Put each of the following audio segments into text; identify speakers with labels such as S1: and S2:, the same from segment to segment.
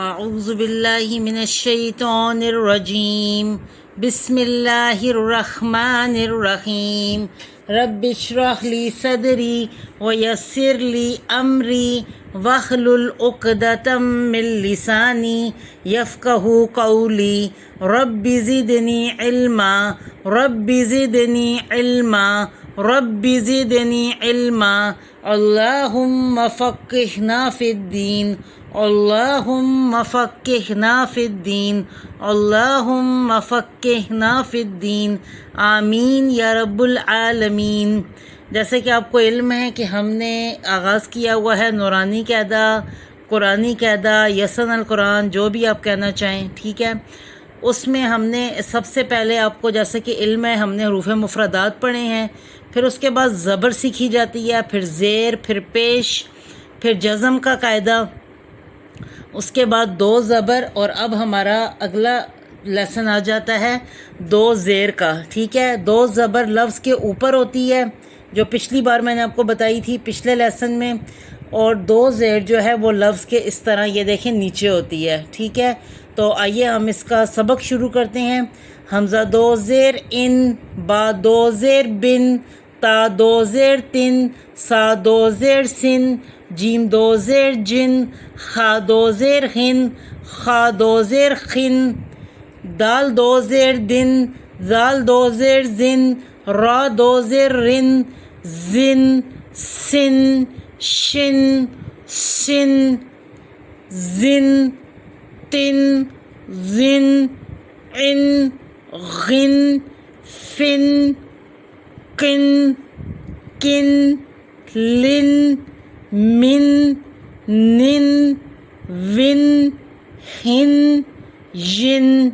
S1: اعوذ باللہ من الشیطان الرجیم بسم اللہ الرحمن الرحیم رب اشرح لی صدری ویسر لی امری واحلل عقدۃ من لسانی یفقہوا قولی رب زدنی علما رب زدنی علما رب زدنی علما اللہم فقہنا فی الدین اللہم فقہنا فی الدین اللہم فقہنا فی الدین آمین یا رب العالمین۔ جیسے کہ آپ کو علم ہے کہ ہم نے آغاز کیا ہوا ہے نورانی قاعدہ، قرآنی قاعدہ، یسن القرآن، جو بھی آپ کہنا چاہیں، ٹھیک ہے۔ اس میں ہم نے سب سے پہلے آپ کو جیسے کہ علم ہے ہم نے حروف مفردات پڑھے ہیں، پھر اس کے بعد زبر سیکھی جاتی ہے، پھر زیر، پھر پیش، پھر جزم کا قاعدہ، اس کے بعد دو زبر، اور اب ہمارا اگلا لیسن آ جاتا ہے دو زیر کا، ٹھیک ہے۔ دو زبر لفظ کے اوپر ہوتی ہے جو پچھلی بار میں نے آپ کو بتائی تھی پچھلے لیسن میں، اور دو زیر جو ہے وہ لفظ کے اس طرح یہ دیکھیں نیچے ہوتی ہے، ٹھیک ہے۔ تو آئیے ہم اس کا سبق شروع کرتے ہیں۔ حمزہ دو زیر ان، با دو زیر بن، تا دو زیر تن، سا دو زیر سن، جیم دو زیر جن، خا دو زیر ہن، خا دو زیر خن، دال دو زیر دن، زال دو زیر زن، را دو زیر رن، زن، سن، شن، سن، زن، تن، زن، عن، غن، فن، قن، کن، لن، من، نن، ون، ہن، ین،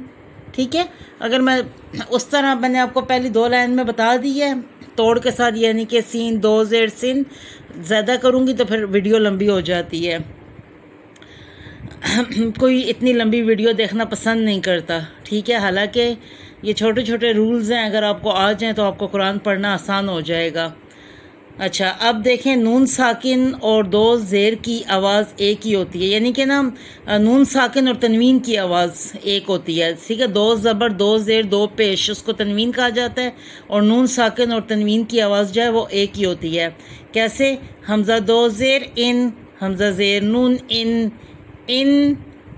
S1: ٹھیک ہے۔ اگر میں اس طرح میں نے آپ کو پہلی دو لائن میں بتا دی ہے توڑ کے ساتھ، یعنی کہ سین دو زیر سن، زیادہ کروں گی تو پھر ویڈیو لمبی ہو جاتی ہے، کوئی اتنی لمبی ویڈیو دیکھنا پسند نہیں کرتا، ٹھیک ہے۔ حالانکہ یہ چھوٹے چھوٹے رولز ہیں، اگر آپ کو آ جائیں تو آپ کو قرآن پڑھنا آسان ہو جائے گا۔ اچھا، اب دیکھیں نون ساکن اور دو زیر کی آواز ایک ہی ہوتی ہے، یعنی کہ نا نون ساکن اور تنوین کی آواز ایک ہوتی ہے، ٹھیک ہے۔ دو زبر، دو زیر، دو پیش، اس کو تنوین کہا جاتا ہے، اور نون ساکن اور تنوین کی آواز جو ہے وہ ایک ہی ہوتی ہے۔ کیسے؟ حمزہ دو زیر ان، حمزہ زیر نون ان، ان،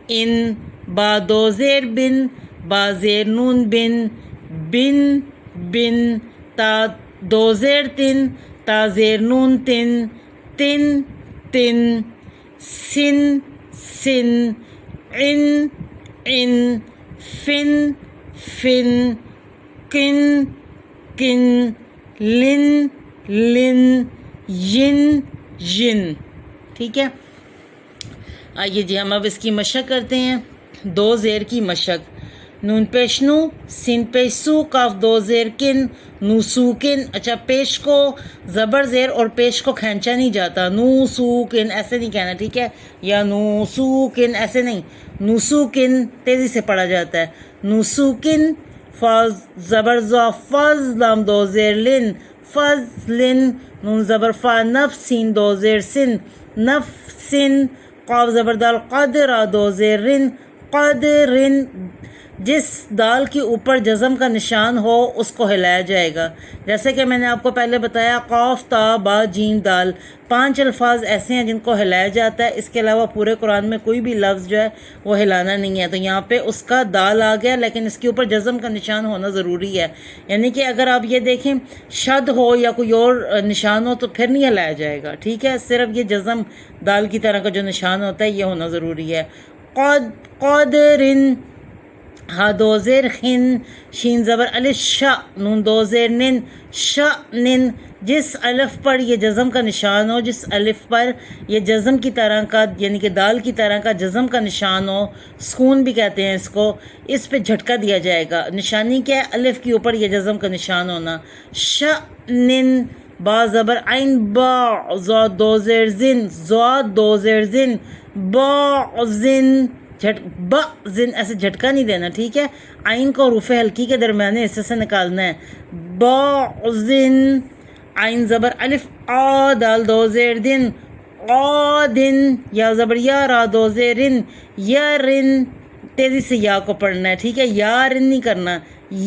S1: ان، با دو زیر بن، با زیر نون بن، بن، بن، تا دو زیر تن، تا زیر نون تن، تن، تن، سن، سن، عن، عن، فن، فن، قن، قن، لن، لن، ین، ین، ٹھیک ہے۔ آئیے جی ہم اب اس کی مشق کرتے ہیں۔ دو زیر کی مشق: نون پیش نو، سین پیش سو، کاف دو زیر کن، نو سو کن۔ اچھا، پیش کو زبر زیر اور پیش کو کھینچا نہیں جاتا، نو سو کن ایسے نہیں کہنا، ٹھیک ہے، یا نو سو کن ایسے نہیں، نو سو کن تیزی سے پڑھا جاتا ہے، نو سو کن۔ فاز زبر زا فز، لام دو زیر لن، فز لن، نون زبر فا نف، سین دو زیر سن، نف سن، قاف زبر دال قد، را دو زیر رن، قد رن۔ جس دال کے اوپر جزم کا نشان ہو اس کو ہلایا جائے گا، جیسے کہ میں نے آپ کو پہلے بتایا قاف تا با جیم دال، 5 الفاظ ایسے ہیں جن کو ہلایا جاتا ہے، اس کے علاوہ پورے قرآن میں کوئی بھی لفظ جو ہے وہ ہلانا نہیں ہے۔ تو یہاں پہ اس کا دال آ گیا، لیکن اس کے اوپر جزم کا نشان ہونا ضروری ہے، یعنی کہ اگر آپ یہ دیکھیں شد ہو یا کوئی اور نشان ہو تو پھر نہیں ہلایا جائے گا، ٹھیک ہے۔ صرف یہ جزم دال کی طرح کا جو نشان ہوتا ہے یہ ہونا ضروری ہے۔ قد، قدرن، ہا دو زیر خن، شین زبر الف شا، نون دو زیر نن، شا نن۔ جس الف پر یہ جزم کا نشان ہو، جس الف پر یہ جزم کی طرح کا یعنی کہ دال کی طرح کا جزم کا نشان ہو، سکون بھی کہتے ہیں اس کو، اس پہ جھٹکا دیا جائے گا۔ نشانی کیا ہے؟ الف کے اوپر یہ جزم کا نشان ہونا۔ شا نن، با زبر عین با، زا دو زیر زن، زا دو زیر زن، با زن، با زن ایسے جھٹکا نہیں دینا، ٹھیک ہے۔ عین کو حروف ہلکی کے درمیانے حصے سے نکالنا ہے۔ با زن، عین زبر الف آ، دال دو زیر دن، قادن، یا زبر یا، را دو زیرن، یرن، تیزی سے یا کو پڑھنا ہے، ٹھیک ہے، یارن نہیں کرنا،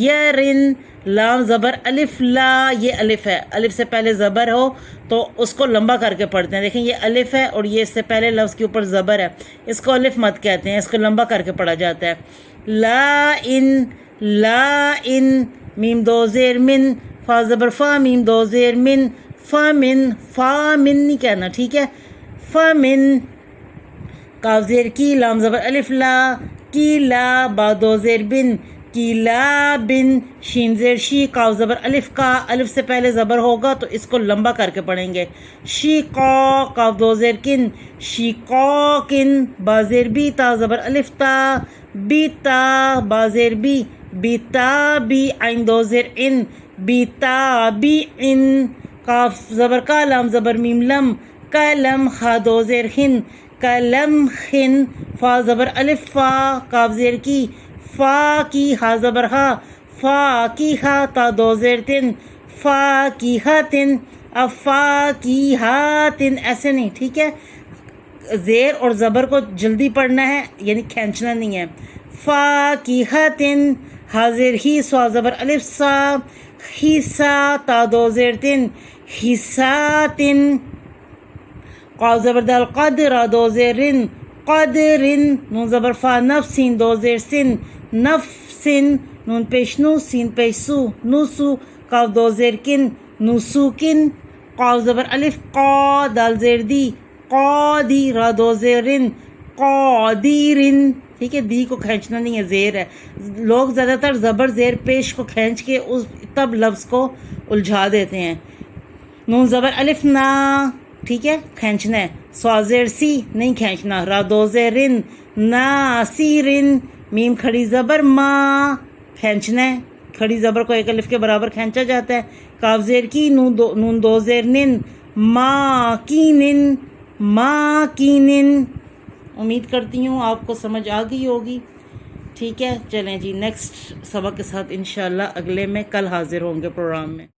S1: یرن، لام زبر الف لا، یہ الف ہے، الف سے پہلے زبر ہو تو اس کو لمبا کر کے پڑھتے ہیں، دیکھیں یہ الف ہے اور یہ اس سے پہلے لفظ کے اوپر زبر ہے، اس کو الف مت کہتے ہیں، اس کو لمبا کر کے پڑھا جاتا ہے، لا ان، لا ان، میم دو زیر من، فا زبر فا، میم دو زیر من، فا من، فا من نہیں کہنا، ٹھیک ہے، فا من، کاف زیر کی، لام زبر الف لا، کی لا، با دو زیر بن، کی لا بن، شین زیر شی، کاف زبر الف کا، الف سے پہلے زبر ہوگا تو اس کو لمبا کر کے پڑھیں گے، شی قا، کاف دو زیر کن، شی قا کن، با زیر بی، تا زبر الف تا، بی تا، با زیر بی، بی تا بی، عین دو زیر ان، بی تا بی ان، کاف زبر کا، لام زبر میم لم، کلم، خا دو زیر خن، کلم خن، فا زبر الف فا، کاف زیر کی، فا کی، ہا زبر ہا، فا کی ہا، تا دو زیر تن، فا کی ہا تن، اب فا کی ہا تن ایسے نہیں، ٹھیک ہے، زیر اور زبر کو جلدی پڑھنا ہے، یعنی کھینچنا نہیں ہے، فا کی ہا تن، ہا زیر ہی، سوا زبر الف سا، حصہ، تا دو زیر تن، حصاتن، قاف زبر دال قد، را دو زیر رن، قدرن، نون زبر فا نفس، سین دو زیر سن، نفسن، نون پیش نو، سین پیش سو، نوسو، کاف دو زیر کن، نوسوکن، قاف زبر الف قا، دال زیر دی، قادی، را دو زیر رن، قادیرن، ٹھیک ہے، دی کو کھینچنا نہیں ہے، زیر ہے، لوگ زیادہ تر زبر زیر پیش کو کھینچ کے اس تب لفظ کو الجھا دیتے ہیں، نون زبر الف نا، ٹھیک ہے، کھینچنا ہے، سوا زیر سی نہیں کھینچنا، را دو زیر رن، ناسیرن، میم کھڑی زبر ما، کھینچنا ہے، کھڑی زبر کو ایک الف کے برابر کھینچا جاتا ہے، کاف زیر کی، نون دو زیر نن، ما کینن، ما کینن، امید کرتی ہوں آپ کو سمجھ آ گئی ہوگی، ٹھیک ہے، چلیں جی نیکسٹ سبق کے ساتھ انشاءاللہ اگلے میں کل حاضر ہوں گے پروگرام میں.